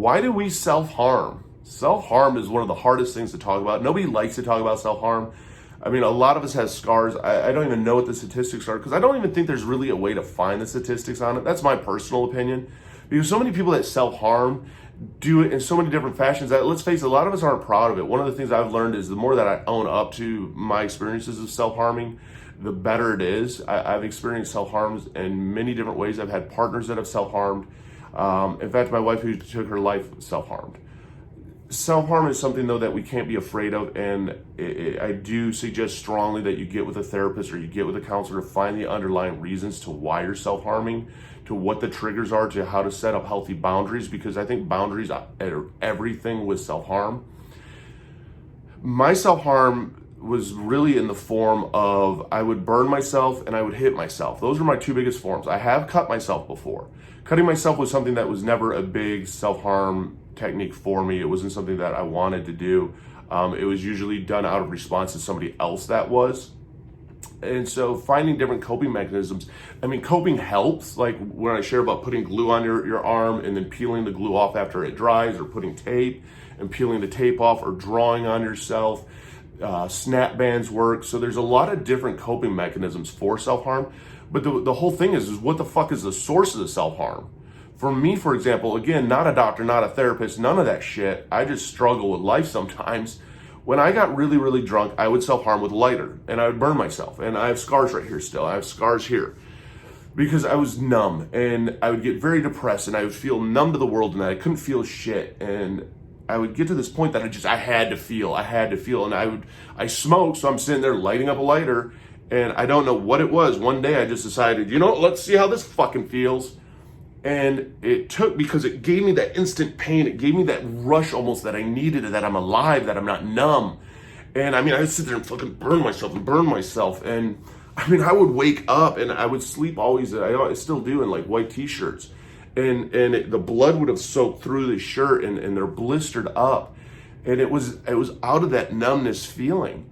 why do we self-harm? Self-harm is one of the hardest things to talk about. Nobody likes to talk about self-harm. I mean, a lot of us has scars. I don't even know what the statistics are because I don't even think there's really a way to find the statistics on it. That's my personal opinion. Because so many people that self-harm do it in so many different fashions that, let's face it, a lot of us aren't proud of it. One of the things I've learned is the more that I own up to my experiences of self-harming, the better it is. I've experienced self-harms in many different ways. I've had partners that have self-harmed. In fact, my wife who took her life self-harmed. Self-harm is something, though, that we can't be afraid of, and I do suggest strongly that you get with a therapist or you get with a counselor to find the underlying reasons to why you're self-harming, to what the triggers are, to how to set up healthy boundaries, because I think boundaries are everything with self-harm. My self-harm was really in the form of I would burn myself and I would hit myself. Those are my two biggest forms. I have cut myself before. Cutting myself was something that was never a big self-harm technique for me. It wasn't something that I wanted to do. It was usually done out of response to somebody else that was. And so finding different coping mechanisms. I mean, coping helps. Like when I share about putting glue on your arm and then peeling the glue off after it dries, or putting tape and peeling the tape off, or drawing on yourself. Snap bands work. So there's a lot of different coping mechanisms for self-harm. But the whole thing is what the fuck is the source of the self-harm? For me, for example, again, not a doctor, not a therapist, none of that shit. I just struggle with life sometimes. When I got really, really drunk, I would self-harm with a lighter and I would burn myself. And I have scars right here still. I have scars here because I was numb and I would get very depressed and I would feel numb to the world and I couldn't feel shit. And I would get to this point that I had to feel. And I smoked, so I'm sitting there lighting up a lighter and I don't know what it was. One day I just decided, let's see how this fucking feels. And it took, because it gave me that instant pain. It gave me that rush almost that I needed, that I'm alive, that I'm not numb. And I mean, I would sit there and fucking burn myself. And I mean, I would wake up and I would sleep always, I still do, in like white t-shirts. And the blood would have soaked through the shirt and they're blistered up. And it was out of that numbness feeling.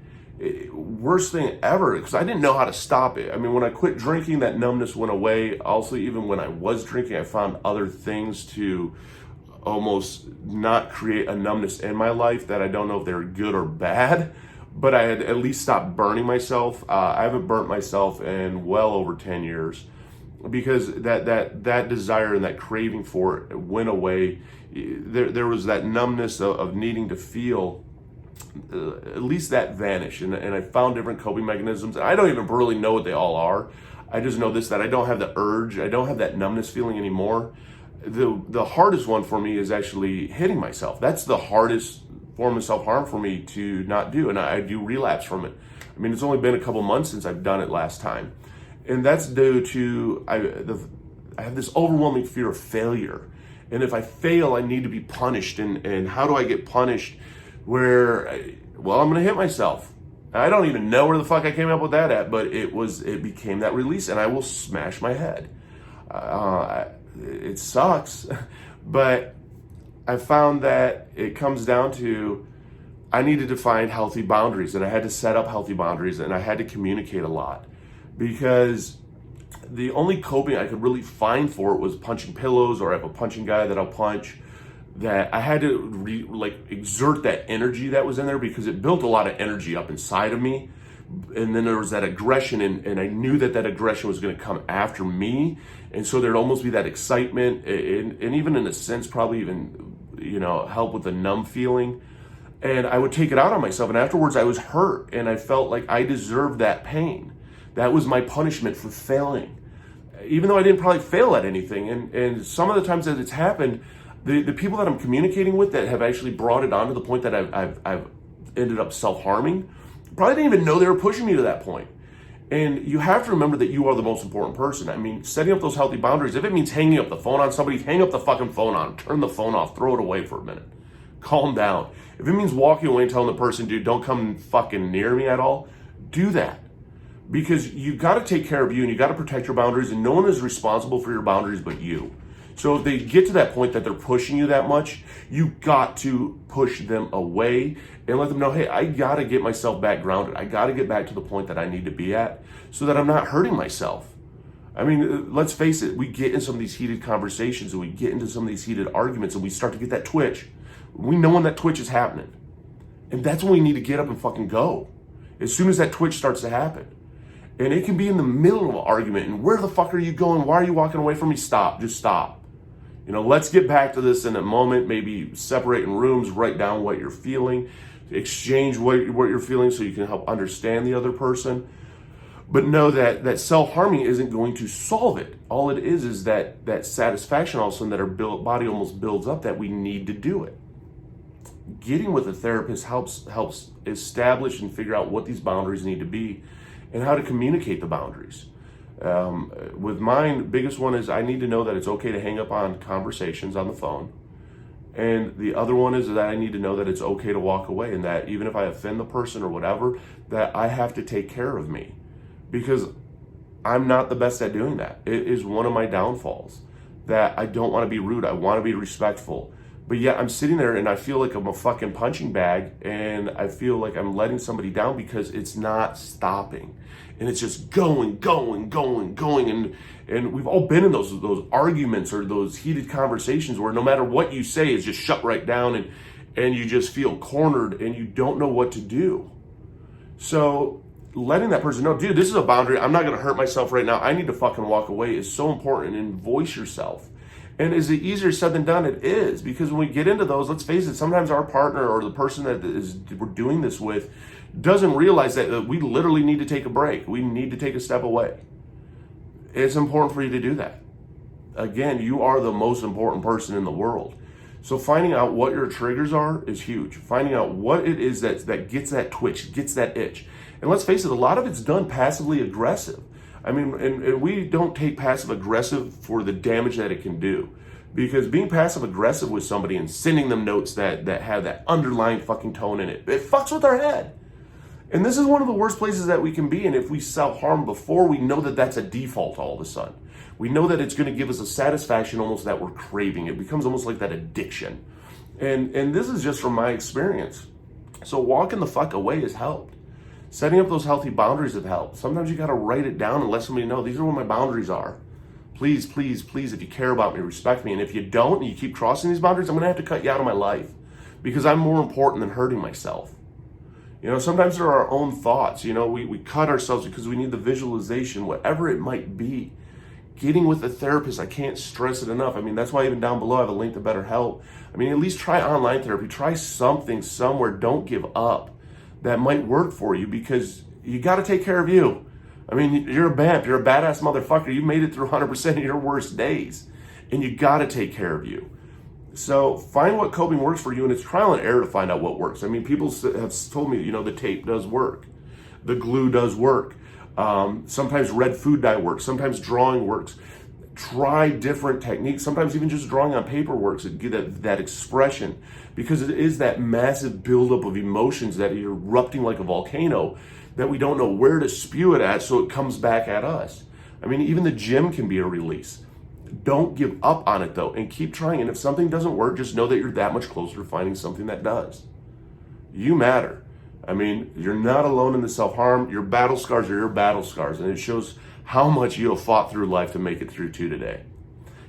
Worst thing ever, because I didn't know how to stop it. I mean, when I quit drinking, that numbness went away. Also, even when I was drinking, I found other things to almost not create a numbness in my life that I don't know if they're good or bad, but I had at least stopped burning myself. I haven't burnt myself in well over 10 years because that desire and that craving for it went away. There was that numbness of needing to feel. At least that vanished, and I found different coping mechanisms. I don't even really know what they all are. I just know that I don't have the urge. I don't have that numbness feeling anymore. The hardest one for me is actually hitting myself. That's the hardest form of self-harm for me to not do, and I do relapse from it. I mean, it's only been a couple months since I've done it last time, and that's due to I have this overwhelming fear of failure, and if I fail, I need to be punished. And how do I get punished? Where, I'm going to hit myself. I don't even know where the fuck I came up with that at, but it became that release, and I will smash my head. It sucks, but I found that it comes down to I needed to find healthy boundaries, and I had to set up healthy boundaries, and I had to communicate a lot, because the only coping I could really find for it was punching pillows, or I have a punching guy that I'll punch. That I had to exert that energy that was in there, because it built a lot of energy up inside of me. And then there was that aggression, and I knew that aggression was going to come after me. And so there'd almost be that excitement, and even in a sense, probably even, help with the numb feeling. And I would take it out on myself. And afterwards I was hurt, and I felt like I deserved that pain. That was my punishment for failing, even though I didn't probably fail at anything. And some of the times that it's happened, the people that I'm communicating with that have actually brought it on to the point that I've ended up self-harming probably didn't even know they were pushing me to that point. And you have to remember that you are the most important person. I mean, setting up those healthy boundaries, if it means hanging up the phone on somebody, hang up the fucking phone on, turn the phone off, throw it away for a minute, calm down. If it means walking away and telling the person, dude, don't come fucking near me at all, do that. Because you got to take care of you, and you got to protect your boundaries, and no one is responsible for your boundaries but you. So if they get to that point that they're pushing you that much, you got to push them away and let them know, hey, I got to get myself back grounded. I got to get back to the point that I need to be at so that I'm not hurting myself. I mean, let's face it, we get in some of these heated conversations and we get into some of these heated arguments and we start to get that twitch. We know when that twitch is happening. And that's when we need to get up and fucking go. As soon as that twitch starts to happen. And it can be in the middle of an argument. And where the fuck are you going? Why are you walking away from me? Stop. Just stop. Let's get back to this in a moment. Maybe separate in rooms, write down what you're feeling, exchange what you're feeling so you can help understand the other person. But know that self-harming isn't going to solve it. All it is that satisfaction all of a sudden that our body almost builds up that we need to do it. Getting with a therapist helps establish and figure out what these boundaries need to be and how to communicate the boundaries. With mine, biggest one is I need to know that it's okay to hang up on conversations on the phone. And the other one is that I need to know that it's okay to walk away, and that even if I offend the person or whatever, that I have to take care of me, because I'm not the best at doing that. It is one of my downfalls, that I don't want to be rude. I want to be respectful. But yet I'm sitting there and I feel like I'm a fucking punching bag, and I feel like I'm letting somebody down because it's not stopping. And it's just going. And we've all been in those arguments or those heated conversations where no matter what you say, it's just shut right down, and you just feel cornered and you don't know what to do. So letting that person know, dude, this is a boundary. I'm not going to hurt myself right now. I need to fucking walk away is so important, and voice yourself. And is it easier said than done? It is, because when we get into those, let's face it, sometimes our partner or the person that we're doing this with doesn't realize that we literally need to take a break. We need to take a step away. It's important for you to do that. Again, you are the most important person in the world. So finding out what your triggers are is huge. Finding out what it is that gets that twitch, gets that itch. And let's face it, a lot of it's done passively aggressive. I mean, and we don't take passive aggressive for the damage that it can do. Because being passive aggressive with somebody and sending them notes that have that underlying fucking tone in it fucks with our head. And this is one of the worst places that we can be in if we self-harm before we know that that's a default all of a sudden. We know that it's going to give us a satisfaction almost that we're craving. It becomes almost like that addiction. And this is just from my experience. So walking the fuck away has helped. Setting up those healthy boundaries have helped. Sometimes you got to write it down and let somebody know, these are what my boundaries are. Please, if you care about me, respect me. And if you don't, and you keep crossing these boundaries, I'm going to have to cut you out of my life, because I'm more important than hurting myself. Sometimes they're our own thoughts. We cut ourselves because we need the visualization, whatever it might be. Getting with a therapist, I can't stress it enough. I mean, that's why even down below I have a link to BetterHelp. I mean, at least try online therapy. Try something somewhere. Don't give up. That might work for you, because you got to take care of you. I mean, you're a BAMP. You're a badass motherfucker. You made it through 100% of your worst days, and you got to take care of you. So find what coping works for you, and it's trial and error to find out what works. I mean, people have told me, the tape does work. The glue does work. Sometimes red food dye works. Sometimes drawing works. Try different techniques. Sometimes even just drawing on paper works and get that expression, because it is that massive buildup of emotions that are erupting like a volcano that we don't know where to spew it at, so it comes back at us. I mean, even the gym can be a release. Don't give up on it, though, and keep trying. And if something doesn't work, just know that you're that much closer to finding something that does. You matter. I mean, you're not alone in the self-harm. Your battle scars are your battle scars, and it shows how much you have fought through life to make it through to today.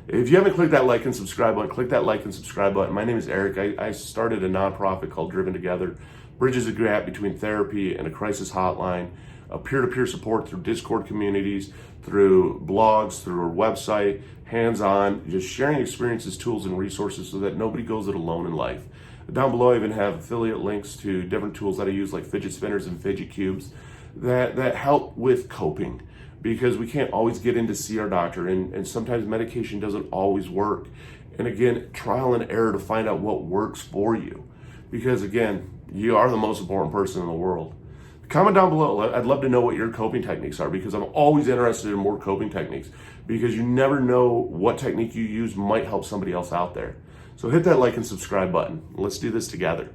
If you haven't clicked that like and subscribe button, click that like and subscribe button. My name is Eric. I started a nonprofit called Driven Together, bridges the gap between therapy and a crisis hotline, a peer-to-peer support through Discord communities, through blogs, through our website, hands-on, just sharing experiences, tools, and resources so that nobody goes it alone in life. Down below, I even have affiliate links to different tools that I use, like fidget spinners and fidget cubes, that help with coping, because we can't always get in to see our doctor, and sometimes medication doesn't always work. And again, trial and error to find out what works for you, because again, you are the most important person in the world. Comment down below. I'd love to know what your coping techniques are, because I'm always interested in more coping techniques, because you never know what technique you use might help somebody else out there. So hit that like and subscribe button. Let's do this together.